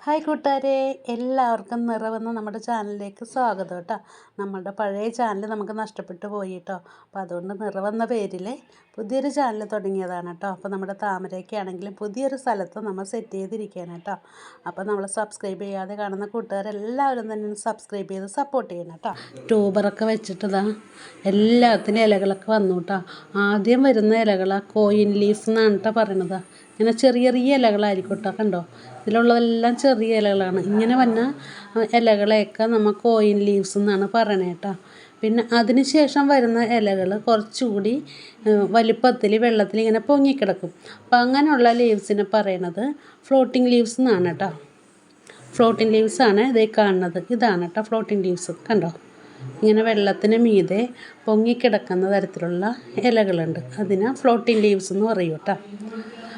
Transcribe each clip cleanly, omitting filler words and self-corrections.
Hi കൂട്ടുകാരെ, എല്ലാവർക്കും നിറവെന്ന നമ്മുടെ ചാനലിലേക്ക് സ്വാഗതം കേട്ടോ. നമ്മളുടെ പഴയ ചാനൽ നമുക്ക് നഷ്ടപ്പെട്ടു പോയി കേട്ടോ. അപ്പോൾ അതുകൊണ്ട് നിറവെന്ന പേരിൽ പുതിയൊരു ചാനൽ തുടങ്ങിയതാണ് കേട്ടോ. അപ്പോൾ നമ്മുടെ താമരയ്ക്കാണെങ്കിലും പുതിയൊരു സ്ഥലത്ത് നമ്മൾ സെറ്റ് ചെയ്തിരിക്കുകയാണ് കേട്ടോ. അപ്പോൾ നമ്മൾ സബ്സ്ക്രൈബ് ചെയ്യാതെ കാണുന്ന കൂട്ടുകാരെല്ലാവരും തന്നെ സബ്സ്ക്രൈബ് ചെയ്ത് സപ്പോർട്ട് ചെയ്യണം കേട്ടോ. ട്യൂബറൊക്കെ വെച്ചിട്ടതാ എല്ലാത്തിനും ഇലകളൊക്കെ വന്നു കേട്ടോ. ആദ്യം വരുന്ന ഇലകളാണ് കോയിൻ ലീഫ് എന്നാണ് കേട്ടോ പറയണത്. ഇങ്ങനെ ചെറിയ ചെറിയ ഇലകളായിരിക്കും കേട്ടോ. കണ്ടോ, ഇതിലുള്ളതെല്ലാം ചെറിയ ഇലകളാണ്. ഇങ്ങനെ വന്ന ഇലകളെയൊക്കെ നമ്മൾ കോയിൻ ലീവ്സ് എന്നാണ് പറയണത് കേട്ടോ. പിന്നെ അതിന് ശേഷം വരുന്ന ഇലകൾ കുറച്ചുകൂടി വലിപ്പത്തിൽ വെള്ളത്തിൽ ഇങ്ങനെ പൊങ്ങിക്കിടക്കും. അപ്പം അങ്ങനെയുള്ള ലീവ്സിനെ പറയണത് ഫ്ലോട്ടിംഗ് ലീവ്സ് എന്നാണ് കേട്ടോ. ഫ്ലോട്ടിംഗ് ലീവ്സാണ് ഇതേ കാണുന്നത്. ഇതാണ് കേട്ടോ ഫ്ലോട്ടിംഗ് ലീവ്സ്. കണ്ടോ, ഇങ്ങനെ വെള്ളത്തിന് മീതെ പൊങ്ങിക്കിടക്കുന്ന തരത്തിലുള്ള ഇലകളുണ്ട്. അതിന് ഫ്ലോട്ടിംഗ് ലീവ്സ് എന്ന് പറയും കേട്ടോ.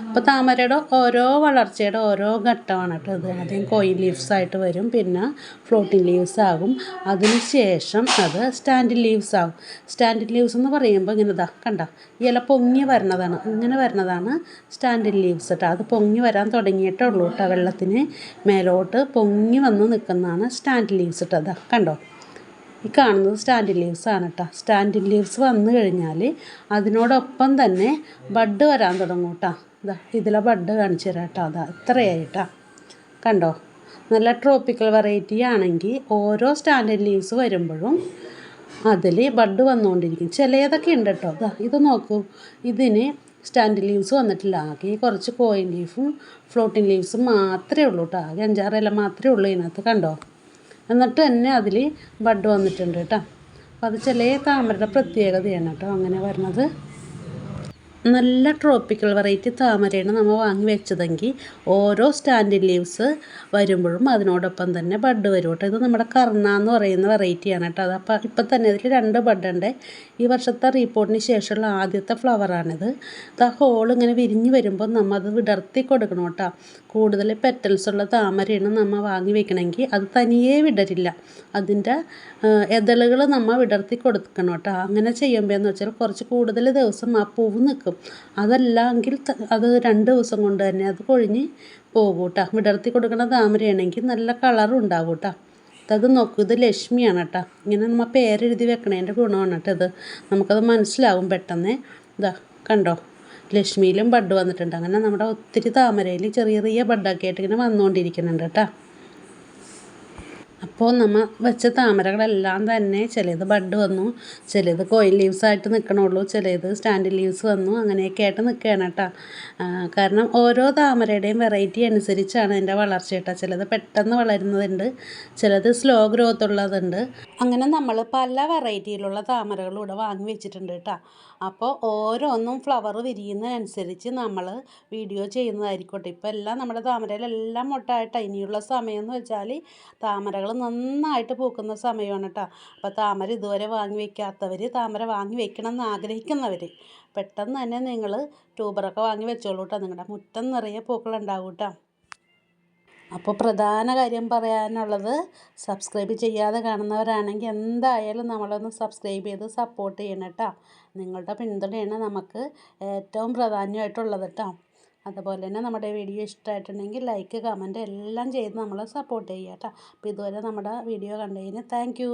അപ്പോൾ താമരയുടെ ഓരോ വളർച്ചയുടെ ഓരോ ഘട്ടമാണ് കേട്ടോ ഇത്. ആദ്യം കോയിൻ ലീവ്സ് ആയിട്ട് വരും, പിന്നെ ഫ്ലോട്ടിംഗ് ലീവ്സ് ആകും, അതിന് ശേഷം അത് സ്റ്റാൻഡിങ് ലീവ്സ് ആകും. സ്റ്റാൻഡിങ് ലീവ്സ് എന്ന് പറയുമ്പോൾ ഇങ്ങനെ ഇതാ കണ്ട ഇല പൊങ്ങി വരുന്നതാണ്. ഇങ്ങനെ വരുന്നതാണ് സ്റ്റാൻഡിങ് ലീവ്സ് കേട്ടോ. അത് പൊങ്ങി വരാൻ തുടങ്ങിയിട്ടേ ഉള്ളൂ കേട്ടോ. വെള്ളത്തിന് മേലോട്ട് പൊങ്ങി വന്ന് നിൽക്കുന്നതാണ് സ്റ്റാൻഡിങ് ലീവ്സ് കേട്ടോ. അതാ കണ്ടോ, ഈ കാണുന്നത് സ്റ്റാൻഡിങ് ലീവ്സ് ആണ് കേട്ടോ. സ്റ്റാൻഡിങ് ലീവ്സ് വന്നു കഴിഞ്ഞാൽ അതിനോടൊപ്പം തന്നെ ബഡ് വരാൻ തുടങ്ങും കേട്ടോ. ഇതാ ഇതിലെ ബഡ് കാണിച്ചു തരാം കേട്ടോ. അതാ ഇത്രയായിട്ടാ കണ്ടോ. നല്ല ട്രോപ്പിക്കൽ വെറൈറ്റി ആണെങ്കിൽ ഓരോ സ്റ്റാൻഡിങ് ലീവ്സ് വരുമ്പോഴും അതിൽ ബഡ് വന്നുകൊണ്ടിരിക്കും. ചിലതൊക്കെ ഉണ്ട് കേട്ടോ. അതാ ഇത് നോക്കൂ, ഇതിന് സ്റ്റാൻഡിങ് ലീവ്സ് വന്നിട്ടില്ല. ആകെ കുറച്ച് കോയിൻ ലീഫും ഫ്ലോട്ടിംഗ് ലീവ്സും മാത്രമേ ഉള്ളൂ കേട്ടോ. ആകെ 5-6 ഇല മാത്രമേ ഉള്ളൂ ഇതിനകത്ത്. കണ്ടോ, എന്നിട്ട് തന്നെ അതിൽ ബഡ് വന്നിട്ടുണ്ട് കേട്ടോ. അപ്പോൾ അത് ചില താമരയുടെ പ്രത്യേകതയാണ് കേട്ടോ അങ്ങനെ വരുന്നത്. നല്ല ട്രോപ്പിക്കൽ വെറൈറ്റി താമരയാണ് നമ്മൾ വാങ്ങി വെച്ചതെങ്കിൽ ഓരോ സ്റ്റാൻഡിങ് ലീവ്സ് വരുമ്പോഴും അതിനോടൊപ്പം തന്നെ ബഡ് വരും കേട്ടോ. ഇത് നമ്മുടെ കർണ എന്ന് പറയുന്ന വെറൈറ്റിയാണ് കേട്ടോ. അത് അപ്പോൾ ഇപ്പം തന്നെ ഇതിൽ 2 ബഡുണ്ട്. ഈ വർഷത്തെ റീപോർട്ടിന് ശേഷമുള്ള ആദ്യത്തെ ഫ്ലവറാണിത്. ആ ഹോൾ ഇങ്ങനെ വിരിഞ്ഞ് വരുമ്പോൾ നമ്മൾ അത് വിടർത്തി കൊടുക്കണം കേട്ടോ. കൂടുതൽ പെറ്റൽസ് ഉള്ള താമരയാണ് നമ്മൾ വാങ്ങി വെക്കണമെങ്കിൽ അത് തനിയേ വിടരില്ല. അതിൻ്റെ ഇതളുകൾ നമ്മൾ വിടർത്തി കൊടുക്കണം കേട്ടോ. അങ്ങനെ ചെയ്യുമ്പോൾ എന്ന് വെച്ചാൽ കുറച്ച് കൂടുതൽ ദിവസം ആ പൂവ് നിൽക്കും. അതല്ലെങ്കിൽ അത് 2 ദിവസം കൊണ്ട് തന്നെ അത് കൊഴിഞ്ഞ് പോകും കേട്ടോ. വിടർത്തി കൊടുക്കുന്ന താമരയാണെങ്കിൽ നല്ല കളറും ഉണ്ടാകും കേട്ടോ. അത് നോക്കൂ, ഇത് ലക്ഷ്മിയാണ് കേട്ടോ. ഇങ്ങനെ നമ്മൾ പേരെഴുതി വെക്കണതിൻ്റെ ഗുണമാണ് കേട്ടോ ഇത്. നമുക്കത് മനസ്സിലാവും പെട്ടെന്ന്. ഇതാ കണ്ടോ, ലക്ഷ്മിയിലും ബഡ് വന്നിട്ടുണ്ട്. അങ്ങനെ നമ്മുടെ ഒത്തിരി താമരയിൽ ചെറിയ ചെറിയ ബഡൊക്കെ ആയിട്ട് ഇങ്ങനെ വന്നുകൊണ്ടിരിക്കുന്നുണ്ട് കേട്ടോ. അപ്പോൾ നമ്മൾ വെച്ച താമരകളെല്ലാം തന്നെ ചിലത് ബഡ് വന്നു, ചിലത് കോയിൻ ലീവ്സ് ആയിട്ട് നിൽക്കണുള്ളൂ, ചിലത് സ്റ്റാൻഡിങ് ലീവ്സ് വന്നു, അങ്ങനെയൊക്കെ ആയിട്ട് നിൽക്കുകയാണ് കേട്ടോ. കാരണം ഓരോ താമരയുടെയും വെറൈറ്റി അനുസരിച്ചാണ് അതിൻ്റെ വളർച്ച കേട്ടോ. ചിലത് പെട്ടെന്ന് വളരുന്നതുണ്ട്, ചിലത് സ്ലോ ഗ്രോത്ത് ഉള്ളതുണ്ട്. അങ്ങനെ നമ്മൾ പല വെറൈറ്റിയിലുള്ള താമരകളും ഇവിടെ വാങ്ങി വെച്ചിട്ടുണ്ട് കേട്ടോ. അപ്പോൾ ഓരോന്നും ഫ്ലവർ വിരിയുന്നതനുസരിച്ച് നമ്മൾ വീഡിയോ ചെയ്യുന്നതായിരിക്കട്ടെ. ഇപ്പോൾ എല്ലാം നമ്മുടെ താമരയിലെല്ലാം മൊട്ടായിട്ടാണ്. ഇനിയുള്ള സമയം എന്ന് വെച്ചാൽ താമരകൾ നന്നായിട്ട് പൂക്കുന്ന സമയമാണ് കേട്ടോ. അപ്പോൾ താമര ഇതുവരെ വാങ്ങി വയ്ക്കാത്തവർ, താമര വാങ്ങി വെക്കണം എന്ന് ആഗ്രഹിക്കുന്നവർ പെട്ടെന്ന് തന്നെ നിങ്ങൾ ട്യൂബറൊക്കെ വാങ്ങി വെച്ചോളൂ കേട്ടോ. നിങ്ങളുടെ മുറ്റം നിറയെ പൂക്കളുണ്ടാവും കേട്ടോ. അപ്പോൾ പ്രധാന കാര്യം പറയാനുള്ളത്, സബ്സ്ക്രൈബ് ചെയ്യാതെ കാണുന്നവരാണെങ്കിൽ എന്തായാലും നമ്മളൊന്ന് സബ്സ്ക്രൈബ് ചെയ്ത് സപ്പോർട്ട് ചെയ്യണം കേട്ടോ. നിങ്ങളുടെ പിന്തുണയാണ് നമുക്ക് ഏറ്റവും പ്രാധാന്യമായിട്ടുള്ളത് കേട്ടോ. അതുപോലെ തന്നെ നമ്മുടെ വീഡിയോ ഇഷ്ടമായിട്ടുണ്ടെങ്കിൽ ലൈക്ക്, കമൻറ്റ് എല്ലാം ചെയ്ത് നമ്മളെ സപ്പോർട്ട് ചെയ്യുക കേട്ടോ. അപ്പോൾ ഇതുവരെ നമ്മുടെ വീഡിയോ കണ്ടതിന് താങ്ക് യു.